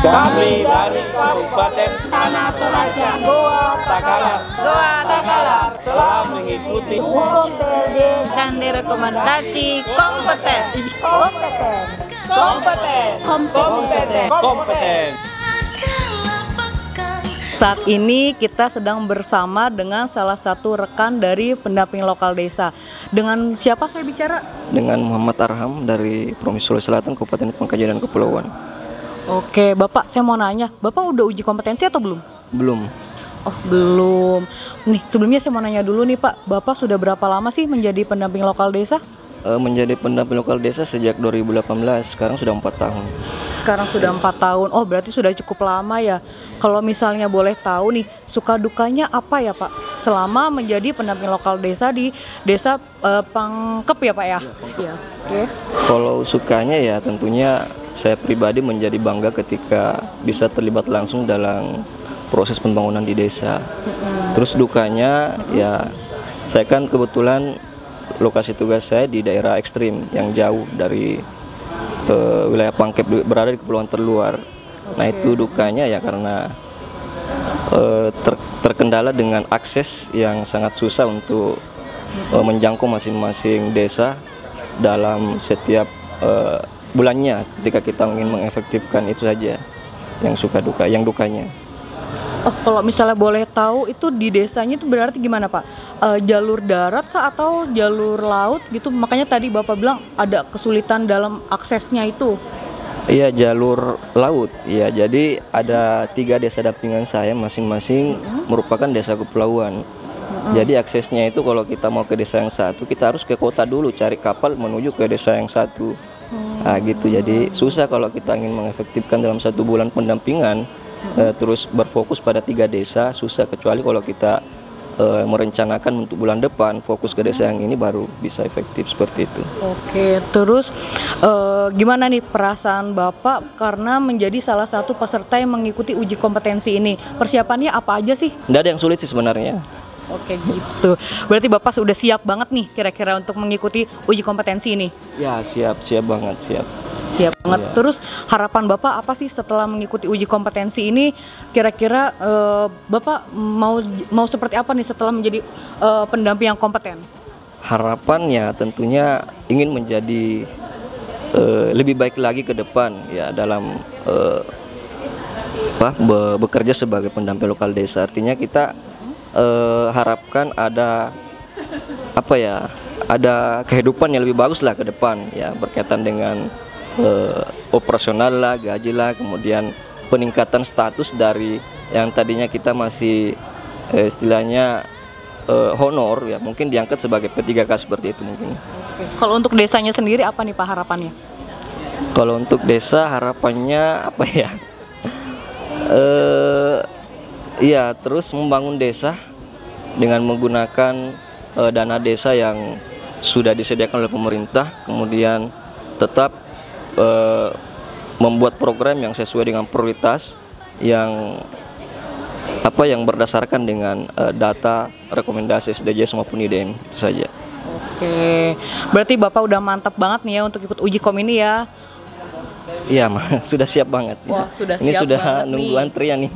Kami dari Kabupaten Tanah Toraja, Goa Takalar telah mengikuti dan direkomendasi kompeten. kompeten. Saat ini kita sedang bersama dengan salah satu rekan dari pendamping lokal desa. Dengan siapa saya bicara? Dengan Muhammad Arham dari Provinsi Sulawesi Selatan, Kabupaten Pangkajau dan Kepulauan. Oke, Bapak, saya mau nanya, Bapak udah uji kompetensi atau belum? Belum. Oh, belum. Nih, sebelumnya saya mau nanya dulu nih, Pak. Bapak sudah berapa lama sih menjadi pendamping lokal desa? Menjadi pendamping lokal desa sejak 2018, sekarang sudah 4 tahun. Sekarang sudah 4 tahun. Oh, berarti sudah cukup lama ya. Kalau misalnya boleh tahu nih, suka dukanya apa ya, Pak? Selama menjadi pendamping lokal desa di desa Pangkep ya, Pak ya? Iya. Oke. Kalau sukanya ya tentunya saya pribadi menjadi bangga ketika bisa terlibat langsung dalam proses pembangunan di desa. Terus dukanya ya saya kan kebetulan lokasi tugas saya di daerah ekstrim yang jauh dari wilayah Pangkep, berada di kepulauan terluar. Nah itu dukanya ya karena terkendala dengan akses yang sangat susah untuk menjangkau masing-masing desa dalam setiap bulannya ketika kita ingin mengefektifkan. Itu saja yang dukanya. Oh, kalau misalnya boleh tahu itu di desanya itu berarti gimana, Pak? Jalur darat kah atau jalur laut gitu? Makanya tadi Bapak bilang ada kesulitan dalam aksesnya itu. Iya, jalur laut. Iya, jadi ada 3 desa dampingan saya, masing-masing merupakan desa kepulauan. Jadi aksesnya itu kalau kita mau ke desa yang satu, kita harus ke kota dulu, cari kapal menuju ke desa yang satu. Nah gitu, jadi susah kalau kita ingin mengefektifkan dalam 1 bulan pendampingan. Terus berfokus pada 3 desa, susah, kecuali kalau kita merencanakan untuk bulan depan fokus ke desa yang ini baru bisa efektif seperti itu. Oke, terus gimana nih perasaan Bapak karena menjadi salah satu peserta yang mengikuti uji kompetensi ini? Persiapannya apa aja sih? Tidak ada yang sulit sih sebenarnya. Oke gitu, berarti Bapak sudah siap banget nih kira-kira untuk mengikuti uji kompetensi ini? Ya siap banget, Siap banget. Iya. Terus harapan Bapak apa sih setelah mengikuti uji kompetensi ini? Kira-kira Bapak mau seperti apa nih setelah menjadi pendamping yang kompeten? Harapannya tentunya ingin menjadi lebih baik lagi ke depan ya dalam bekerja sebagai pendamping lokal desa. Artinya kita harapkan ada ada kehidupan yang lebih bagus lah ke depan ya, berkaitan dengan operasional lah, gaji lah, kemudian peningkatan status dari yang tadinya kita masih istilahnya honor ya, mungkin diangkat sebagai P3K seperti itu mungkin. Oke. Kalau untuk desanya sendiri apa nih Pak harapannya? Kalau untuk desa harapannya apa ya? Iya, terus membangun desa dengan menggunakan dana desa yang sudah disediakan oleh pemerintah, kemudian tetap membuat program yang sesuai dengan prioritas yang berdasarkan dengan data rekomendasi SDGs maupun IDM, itu saja. Oke, berarti Bapak udah mantap banget nih ya untuk ikut uji kom ini ya. Iya, sudah siap banget. Wah, sudah ini siap sudah banget nunggu nih. antrian nih.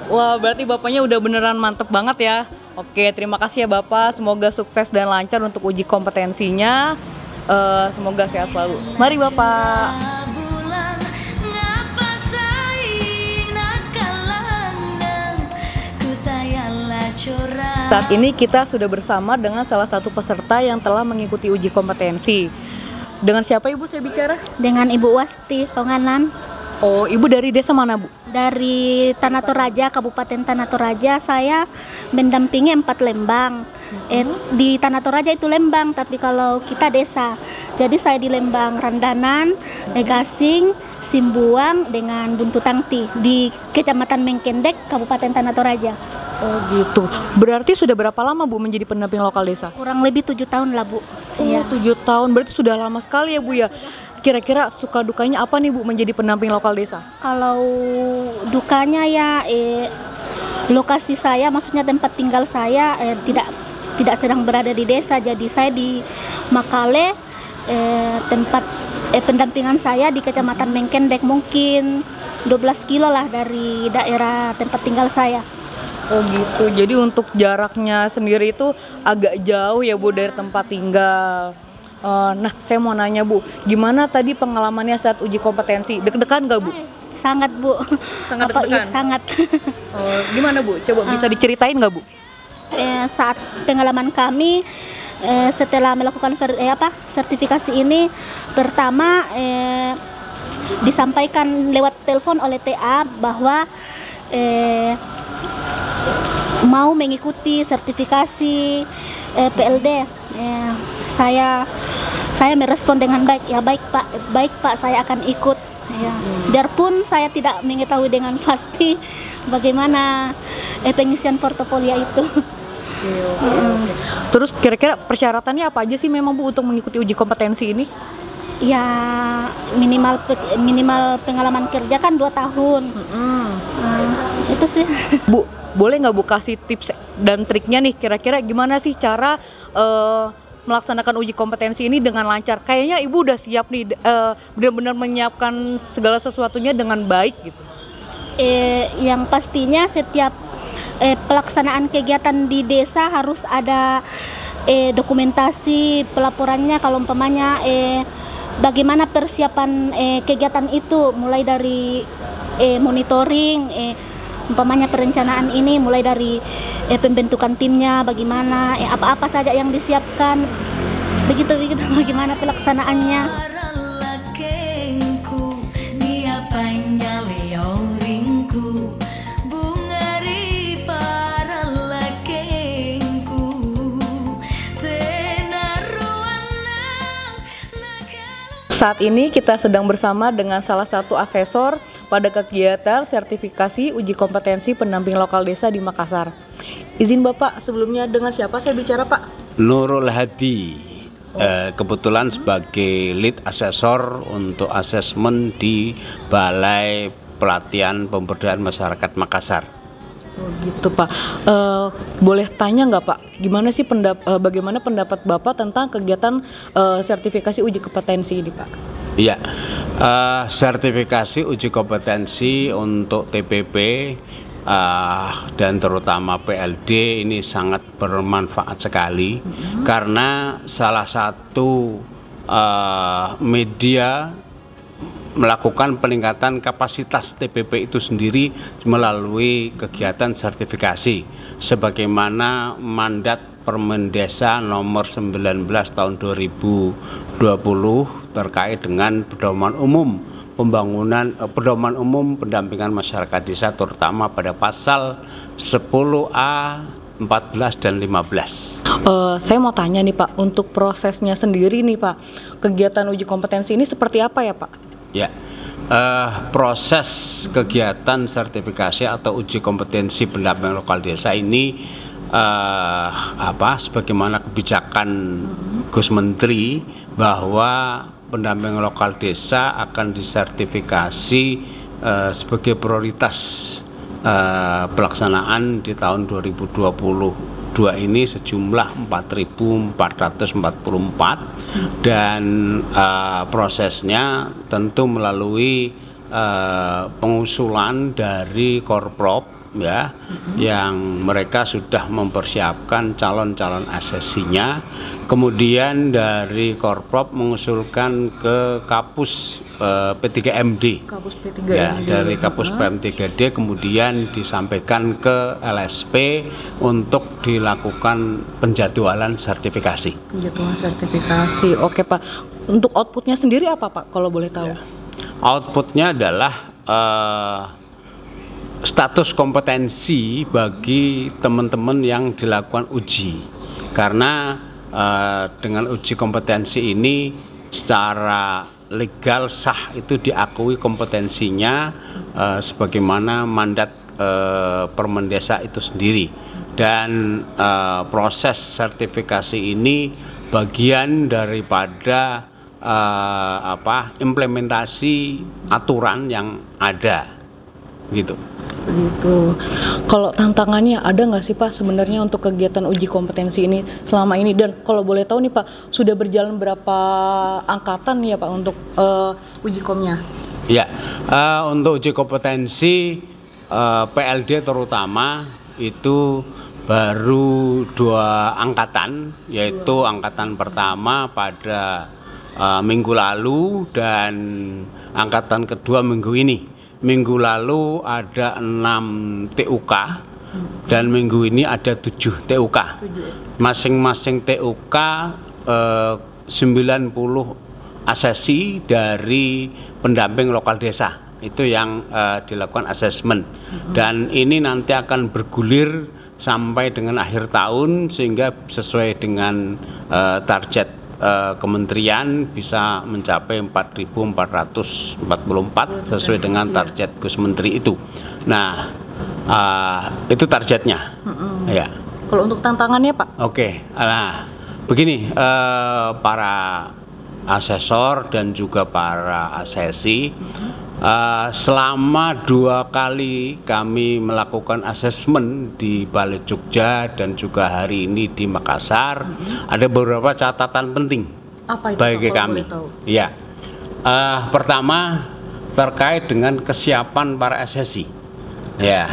Wah, berarti Bapaknya udah beneran mantep banget ya. Oke, terima kasih ya Bapak. Semoga sukses dan lancar untuk uji kompetensinya. Semoga sehat selalu. Mari Bapak. Saat ini kita sudah bersama dengan salah satu peserta yang telah mengikuti uji kompetensi. Dengan siapa Ibu saya bicara? Dengan Ibu Wasti Tonganan. Oh, Ibu dari desa mana Bu? Dari Tanah Toraja, Kabupaten Tanah Toraja. Saya mendampingi 4 lembang. Di Tanah Toraja itu lembang, tapi kalau kita desa. Jadi saya di Lembang Randanan, Gasing, Simbuang dengan Buntu Tangti di Kecamatan Mengkendek, Kabupaten Tanah Toraja. Oh gitu. Berarti sudah berapa lama Bu menjadi pendamping lokal desa? Kurang lebih 7 tahun lah Bu. Iya. 7 tahun, berarti sudah lama sekali ya Bu ya. Kira-kira suka dukanya apa nih Bu menjadi pendamping lokal desa? Kalau dukanya ya lokasi saya, maksudnya tempat tinggal saya tidak sedang berada di desa. Jadi saya di Makale, tempat pendampingan saya di Kecamatan Mengkendek. Mungkin 12 kilo lah dari daerah tempat tinggal saya. Oh gitu. Jadi untuk jaraknya sendiri itu agak jauh ya Bu dari tempat tinggal. Nah, saya mau nanya Bu, gimana tadi pengalamannya saat uji kompetensi? Deg-degan nggak Bu? Sangat Bu. Sangat Apa deg-degan? iya, sangat. Gimana Bu? Coba bisa diceritain nggak Bu? Saat pengalaman kami setelah melakukan sertifikasi ini, pertama disampaikan lewat telepon oleh TA bahwa mau mengikuti sertifikasi PLD. Saya merespon dengan baik, ya baik Pak, saya akan ikut. Ya. Biarpun saya tidak mengetahui dengan pasti bagaimana pengisian portofolio itu. Terus kira-kira persyaratannya apa aja sih memang Bu untuk mengikuti uji kompetensi ini? Ya minimal pengalaman kerja kan 2 tahun. Itu sih. Bu, boleh nggak Bu kasih tips dan triknya nih, kira-kira gimana sih cara melaksanakan uji kompetensi ini dengan lancar? Kayaknya Ibu udah siap nih, benar-benar menyiapkan segala sesuatunya dengan baik gitu. Yang pastinya setiap pelaksanaan kegiatan di desa harus ada dokumentasi pelaporannya. Kalau umpamanya bagaimana persiapan kegiatan itu, mulai dari monitoring, umpamanya perencanaan ini mulai dari pembentukan timnya bagaimana, apa-apa saja yang disiapkan, begitu bagaimana pelaksanaannya. Saat ini kita sedang bersama dengan salah satu asesor pada kegiatan sertifikasi uji kompetensi pendamping lokal desa di Makassar. Izin Bapak, sebelumnya dengan siapa saya bicara Pak? Nurul Hadi, kebetulan sebagai lead asesor untuk asesmen di Balai Pelatihan Pemberdayaan Masyarakat Makassar. Oh gitu Pak. Boleh tanya nggak Pak, gimana sih bagaimana pendapat Bapak tentang kegiatan sertifikasi uji kompetensi ini Pak? Iya, sertifikasi uji kompetensi untuk TPP dan terutama PLD ini sangat bermanfaat sekali karena salah satu media melakukan peningkatan kapasitas TPP itu sendiri melalui kegiatan sertifikasi sebagaimana mandat Permendesa nomor 19 tahun 2020 terkait dengan pedoman umum pedoman umum pendampingan masyarakat desa, terutama pada pasal 10A, 14 dan 15. Saya mau tanya nih Pak, untuk prosesnya sendiri nih Pak, kegiatan uji kompetensi ini seperti apa ya Pak? Ya, proses kegiatan sertifikasi atau uji kompetensi pendampingan lokal desa ini sebagaimana kebijakan Gus Menteri bahwa pendampingan lokal desa akan disertifikasi sebagai prioritas pelaksanaan di tahun 2022 ini sejumlah 4.444 dan prosesnya tentu melalui pengusulan dari Korprop ya, yang mereka sudah mempersiapkan calon-calon asesinya, kemudian dari Korprop mengusulkan ke Kapus P3MD, ya, dari Kapus PM3D kemudian disampaikan ke LSP untuk dilakukan penjadwalan sertifikasi. Penjadwalan sertifikasi, oke Pak. Untuk outputnya sendiri apa Pak, kalau boleh tahu? Ya. Outputnya adalah status kompetensi bagi teman-teman yang dilakukan uji, karena dengan uji kompetensi ini secara legal sah itu diakui kompetensinya sebagaimana mandat Permendesa itu sendiri, dan proses sertifikasi ini bagian daripada implementasi aturan yang ada gitu. Begitu. Kalau tantangannya ada nggak sih Pak sebenarnya untuk kegiatan uji kompetensi ini selama ini, dan kalau boleh tahu nih Pak, sudah berjalan berapa angkatan ya Pak untuk uji komnya? Ya, untuk uji kompetensi PLD terutama itu baru 2 angkatan, yaitu angkatan pertama pada minggu lalu dan angkatan kedua minggu ini. Minggu lalu ada 6 TUK dan minggu ini ada 7 TUK. Masing-masing TUK 90 asesi dari pendamping lokal desa itu yang dilakukan asesmen, dan ini nanti akan bergulir sampai dengan akhir tahun sehingga sesuai dengan target kementerian bisa mencapai 4.444 sesuai dengan target Gus Menteri itu. Nah, itu targetnya. Ya. Kalau untuk tantangannya Pak? Oke, nah begini, para asesor dan juga para asesi, selama 2 kali kami melakukan asesmen di Balai Jogja dan juga hari ini di Makassar, ada beberapa catatan penting bagi kami. Ya, pertama terkait dengan kesiapan para asesi. Ya,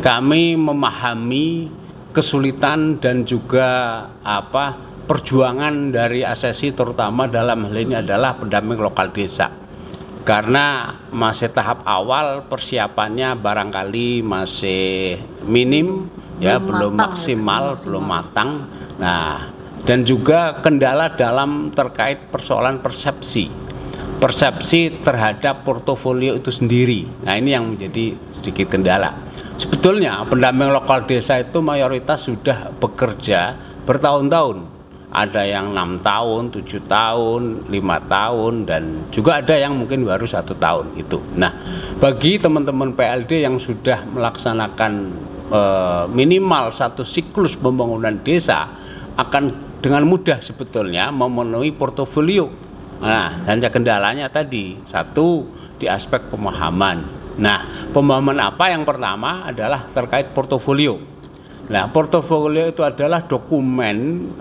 kami memahami kesulitan dan juga perjuangan dari asesi, terutama dalam hal ini adalah pendamping lokal desa, karena masih tahap awal, persiapannya barangkali masih minim, belum maksimal, belum matang. Nah, dan juga kendala dalam terkait persoalan persepsi terhadap portofolio itu sendiri. Nah, ini yang menjadi sedikit kendala. Sebetulnya pendamping lokal desa itu mayoritas sudah bekerja bertahun-tahun. Ada yang 6 tahun, 7 tahun, 5 tahun, dan juga ada yang mungkin baru 1 tahun itu. Nah, bagi teman-teman PLD yang sudah melaksanakan minimal 1 siklus pembangunan desa, akan dengan mudah sebetulnya memenuhi portofolio. Nah, hanya kendalanya tadi, 1 di aspek pemahaman. Nah, pemahaman apa? Yang pertama adalah terkait portofolio. Nah, portofolio itu adalah dokumen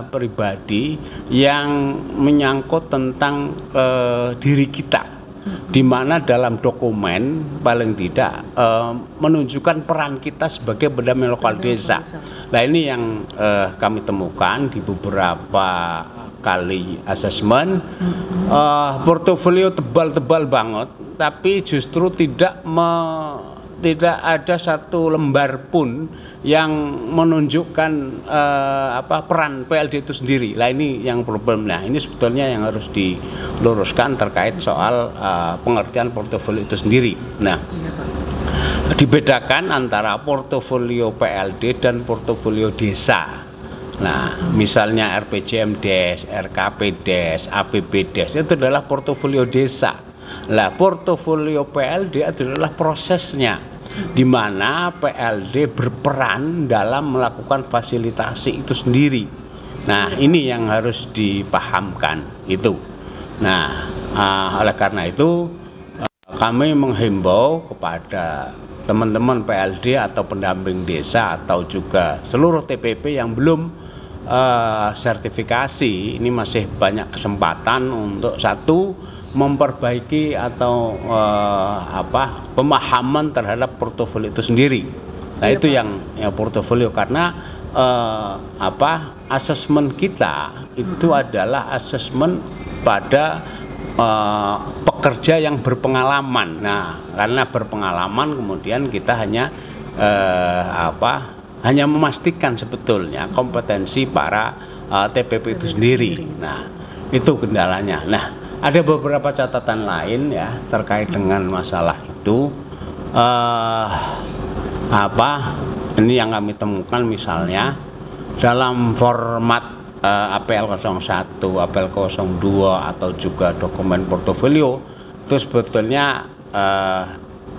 pribadi yang menyangkut tentang diri kita, di mana dalam dokumen paling tidak menunjukkan peran kita sebagai pendamping lokal desa. Nah, ini yang kami temukan di beberapa kali asesmen. Portofolio tebal-tebal banget, tapi justru tidak ada 1 lembar pun yang menunjukkan peran PLD itu sendiri. Nah, ini yang problem. Nah, ini sebetulnya yang harus diluruskan terkait soal pengertian portofolio itu sendiri. Nah, dibedakan antara portofolio PLD dan portofolio desa. Nah, misalnya RPJMdes, RKPdes, APBdes itu adalah portofolio desa. Lah, portofolio PLD adalah prosesnya, di mana PLD berperan dalam melakukan fasilitasi itu sendiri. Nah, ini yang harus dipahamkan itu. Nah, oleh karena itu kami menghimbau kepada teman-teman PLD atau pendamping desa atau juga seluruh TPP yang belum sertifikasi, ini masih banyak kesempatan untuk 1 memperbaiki atau pemahaman terhadap portofolio itu sendiri. Nah, itu yang portofolio, karena asesmen kita itu adalah asesmen pada pekerja yang berpengalaman. Nah, karena berpengalaman kemudian kita hanya memastikan sebetulnya kompetensi para TPP itu sendiri. Nah, itu kendalanya. Nah, ada beberapa catatan lain ya terkait dengan masalah itu. Ini yang kami temukan, misalnya dalam format APL 01, APL 02 atau juga dokumen portofolio, itu sebetulnya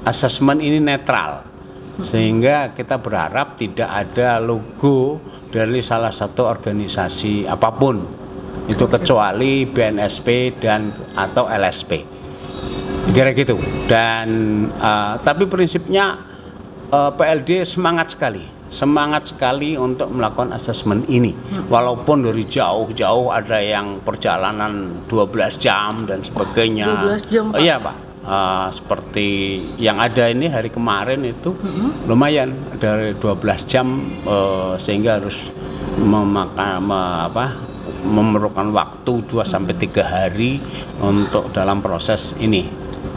asesmen ini netral, sehingga kita berharap tidak ada logo dari salah satu organisasi apapun itu, kecuali BNSP dan atau LSP, kira gitu. Dan tapi prinsipnya PLD semangat sekali untuk melakukan asesmen ini, walaupun dari jauh-jauh ada yang perjalanan 12 jam dan sebagainya. 12 jam, Pak? Iya, Pak. seperti yang ada ini hari kemarin itu lumayan dari 12 jam sehingga harus memerlukan waktu 2 sampai 3 hari untuk dalam proses ini.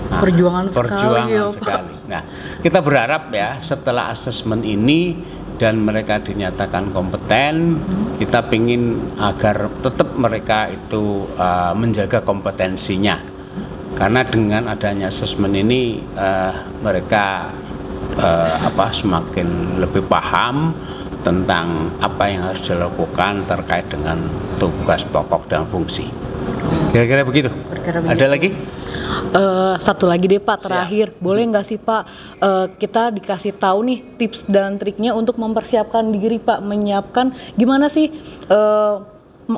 Nah, Perjuangan sekali ya, Pak. sekali. Nah, kita berharap ya setelah asesmen ini dan mereka dinyatakan kompeten, kita ingin agar tetap mereka itu menjaga kompetensinya. Karena dengan adanya asesmen ini mereka semakin lebih paham tentang apa yang harus dilakukan terkait dengan tugas pokok dan fungsi. Kira-kira begitu. Ada lagi? Satu lagi deh Pak, terakhir. Boleh nggak sih Pak kita dikasih tahu nih tips dan triknya untuk mempersiapkan diri Pak, menyiapkan gimana sih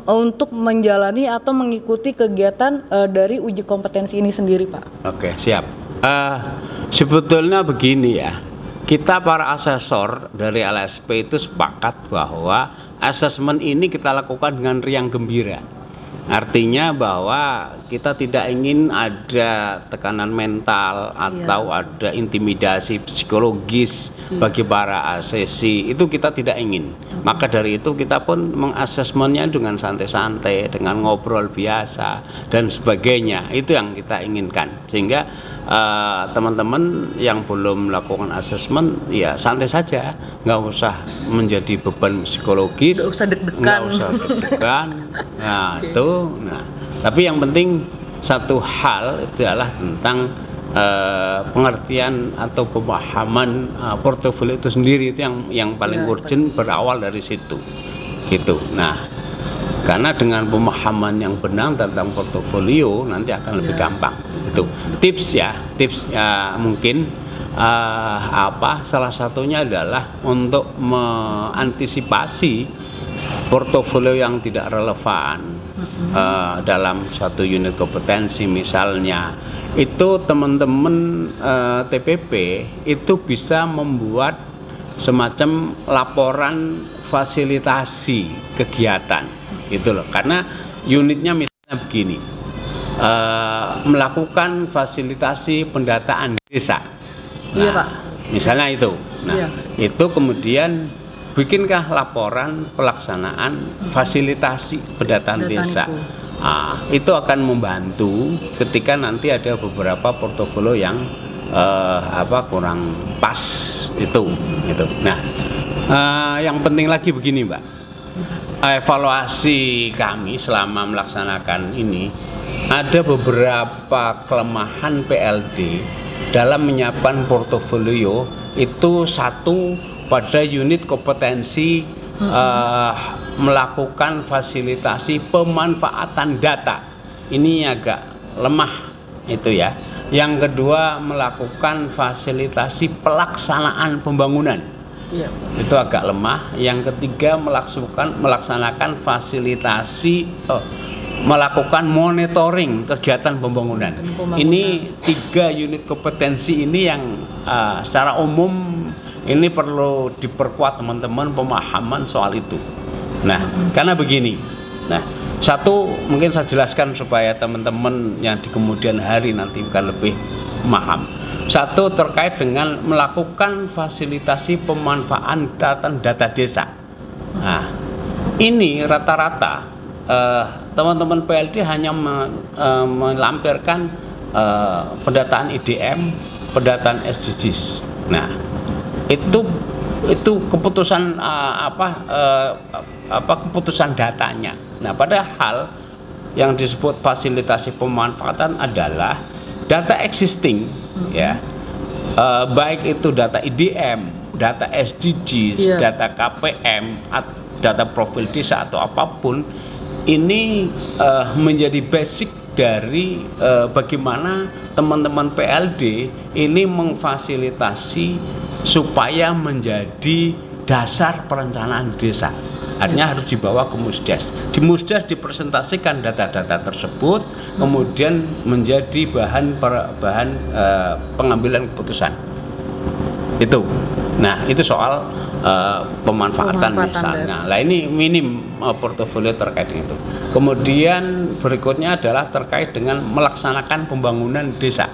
untuk menjalani atau mengikuti kegiatan dari uji kompetensi ini sendiri Pak? Oke, siap. Sebetulnya begini ya, kita para asesor dari LSP itu sepakat bahwa asesmen ini kita lakukan dengan riang gembira. Artinya bahwa kita tidak ingin ada tekanan mental atau ada intimidasi psikologis bagi para asesi, itu kita tidak ingin. Maka dari itu kita pun mengasesmennya dengan santai-santai, dengan ngobrol biasa dan sebagainya. Itu yang kita inginkan. Sehingga teman-teman yang belum melakukan asesmen ya santai saja, nggak usah menjadi beban psikologis, Nggak usah deg-degan. nggak usah deg-degan. Nah itu, tapi yang penting satu hal itu adalah tentang pengertian atau pemahaman portofolio itu sendiri, itu yang paling urgent, berawal dari situ gitu. Nah, karena dengan pemahaman yang benar tentang portofolio nanti akan lebih gampang. Itu tips mungkin salah satunya adalah untuk mengantisipasi portofolio yang tidak relevan dalam satu unit kompetensi. Misalnya itu teman-teman TPP itu bisa membuat semacam laporan fasilitasi kegiatan gitu loh, karena unitnya misalnya begini, melakukan fasilitasi pendataan desa. Iya, Pak. Misalnya itu. Nah, itu kemudian bikinkah laporan pelaksanaan fasilitasi pendataan desa. Itu akan membantu ketika nanti ada beberapa portofolio yang kurang pas itu. Nah, yang penting lagi begini, Mbak. Evaluasi kami selama melaksanakan ini, ada beberapa kelemahan PLD dalam menyiapkan portofolio. Itu satu, pada unit kompetensi melakukan fasilitasi pemanfaatan data. Ini agak lemah itu ya. Yang kedua, melakukan fasilitasi pelaksanaan pembangunan. Itu agak lemah. Yang ketiga, melaksanakan fasilitasi melakukan monitoring kegiatan pembangunan. Ini 3 unit kompetensi ini yang secara umum ini perlu diperkuat teman-teman pemahaman soal itu. Nah, karena begini. Nah, satu mungkin saya jelaskan supaya teman-teman yang di kemudian hari nanti bukan lebih paham. Satu, terkait dengan melakukan fasilitasi pemanfaatan data desa. Nah, ini rata-rata teman-teman PLD hanya melampirkan pendataan IDM, pendataan SDGs. Nah, itu keputusan keputusan datanya. Nah, padahal yang disebut fasilitasi pemanfaatan adalah data existing, ya, baik itu data IDM, data SDGs, data KPM, data profil desa atau apapun. Ini menjadi basic dari bagaimana teman-teman PLD ini memfasilitasi supaya menjadi dasar perencanaan desa. Artinya harus dibawa ke Musdes. Di Musdes dipresentasikan data-data tersebut, kemudian menjadi bahan pengambilan keputusan. Itu. Nah, itu soal pemanfaatan misalnya. Nah, ini minim portofolio terkait dengan itu. Kemudian berikutnya adalah terkait dengan melaksanakan pembangunan desa.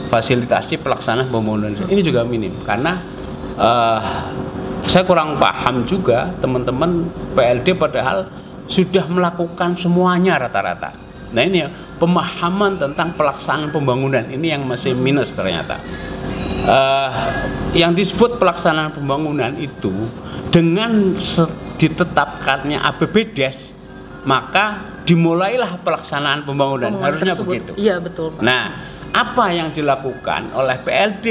fasilitasi pelaksanaan pembangunan ini juga minim karena saya kurang paham juga teman-teman PLD padahal sudah melakukan semuanya rata-rata. Nah ini ya, pemahaman tentang pelaksanaan pembangunan ini yang masih minus ternyata. Yang disebut pelaksanaan pembangunan itu dengan ditetapkannya APBDes, maka dimulailah pelaksanaan pembangunan. Harusnya tersebut. begitu. Iya betul, Pak. Nah, apa yang dilakukan oleh PLD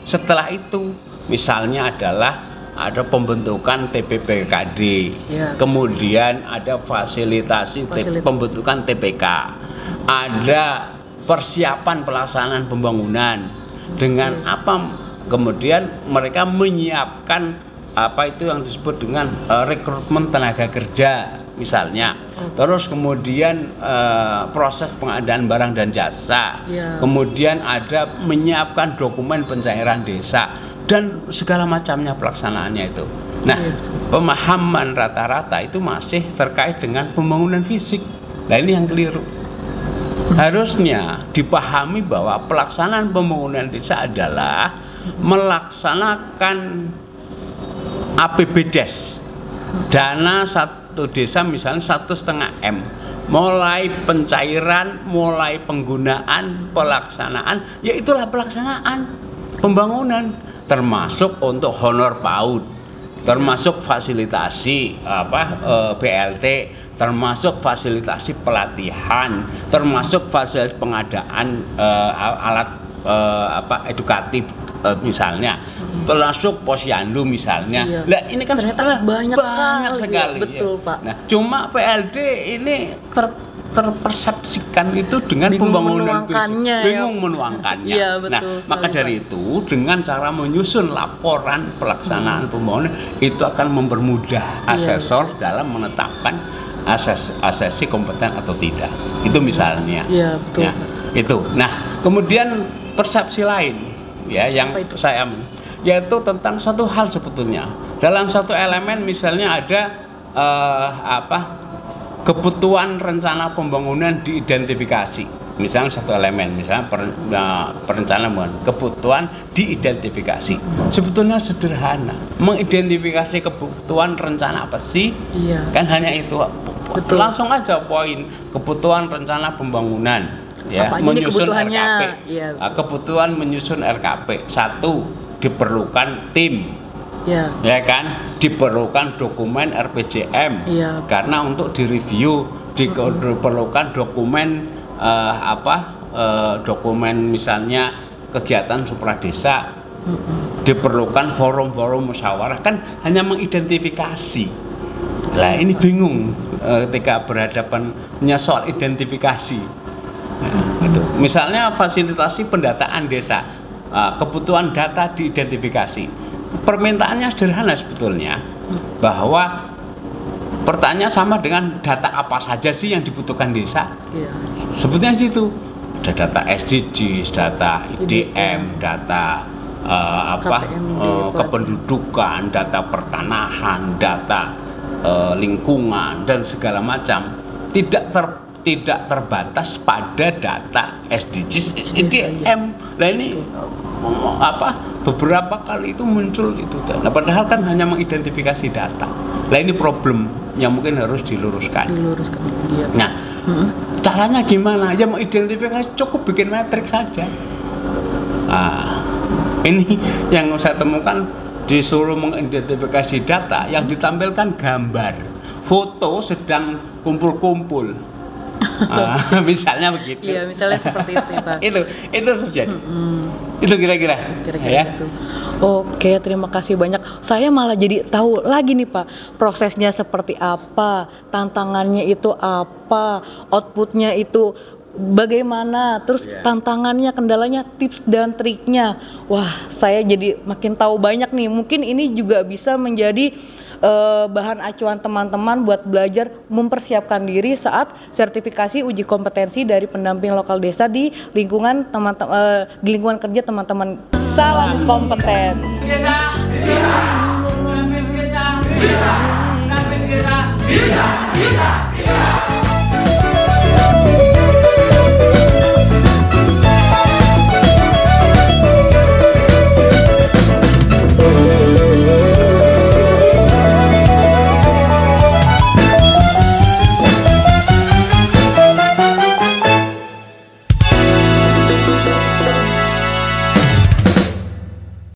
setelah itu? Misalnya adalah ada pembentukan TPPKD, Ya. kemudian ada fasilitasi pembentukan TPK, ada persiapan pelaksanaan pembangunan dengan apa? Kemudian mereka menyiapkan apa itu yang disebut dengan rekrutmen tenaga kerja misalnya, terus kemudian proses pengadaan barang dan jasa, kemudian ada menyiapkan dokumen pencairan desa dan segala macamnya pelaksanaannya itu. Nah, pemahaman rata-rata itu masih terkait dengan pembangunan fisik. Nah ini yang keliru. Harusnya dipahami bahwa pelaksanaan pembangunan desa adalah melaksanakan APBDes, dana satu desa misalnya 1,5 M, mulai pencairan, mulai penggunaan, pelaksanaan, ya itulah pelaksanaan pembangunan, termasuk untuk honor PAUD, termasuk fasilitasi BLT, termasuk fasilitasi pelatihan, termasuk fasilitas pengadaan alat edukatif misalnya, termasuk posyandu misalnya. Nah ini kan ternyata banyak sekali. Ya. Betul, Pak. Nah cuma PLD ini terpersepsikan itu dengan pembangunan fisik, bingung menuangkannya. Iya, betul Nah maka dari itu dengan cara menyusun laporan pelaksanaan pembangunan itu akan mempermudah asesor dalam menetapkan asesi kompeten atau tidak. Itu misalnya. Iya, betul. Ya, itu. Nah, kemudian persepsi lain ya yang saya yaitu tentang satu hal sebetulnya. Dalam satu elemen misalnya ada kebutuhan rencana pembangunan diidentifikasi. Misalnya satu elemen, misalnya perencanaan kebutuhan diidentifikasi. Sebetulnya sederhana. Mengidentifikasi kebutuhan rencana apa sih? Iya. Kan hanya itu. Betul. Langsung aja poin kebutuhan rencana pembangunan. Ya, menyusun RKP. Ya, kebutuhan menyusun RKP. 1, diperlukan tim. Ya kan, diperlukan dokumen RPJM. Karena untuk direview diperlukan dokumen dokumen misalnya kegiatan supradesa. Diperlukan forum-forum musyawarah, kan hanya mengidentifikasi. Lah ini bingung ketika berhadapannya soal identifikasi. Itu. Misalnya fasilitasi pendataan desa, kebutuhan data diidentifikasi. Permintaannya sederhana sebetulnya, bahwa pertanyaan sama dengan data apa saja sih yang dibutuhkan desa. Sebetulnya situ ada data SDGs, data IDM, data kependudukan, data pertanahan, data lingkungan dan segala macam. Tidak terbatas pada data SDGs, IDM. Nah ini beberapa kali itu muncul itu. Nah, padahal kan hanya mengidentifikasi data. Nah ini problem yang mungkin harus diluruskan. Nah, caranya gimana? Ya mengidentifikasi cukup bikin metrik saja. Nah, ini yang saya temukan, disuruh mengidentifikasi data yang ditampilkan gambar, foto sedang kumpul-kumpul. Misalnya begitu. Iya, misalnya seperti itu, Pak. itu terjadi. Itu kira-kira ya. Gitu. Oke, terima kasih banyak. Saya malah jadi tahu lagi nih, Pak, prosesnya seperti apa, tantangannya itu apa, outputnya itu bagaimana, terus tantangannya, kendalanya, tips dan triknya. Wah, saya jadi makin tahu banyak nih. Mungkin ini juga bisa menjadi bahan acuan teman-teman buat belajar mempersiapkan diri saat sertifikasi uji kompetensi dari pendamping lokal desa di lingkungan di lingkungan kerja teman-teman. Salam kompeten. Bisa.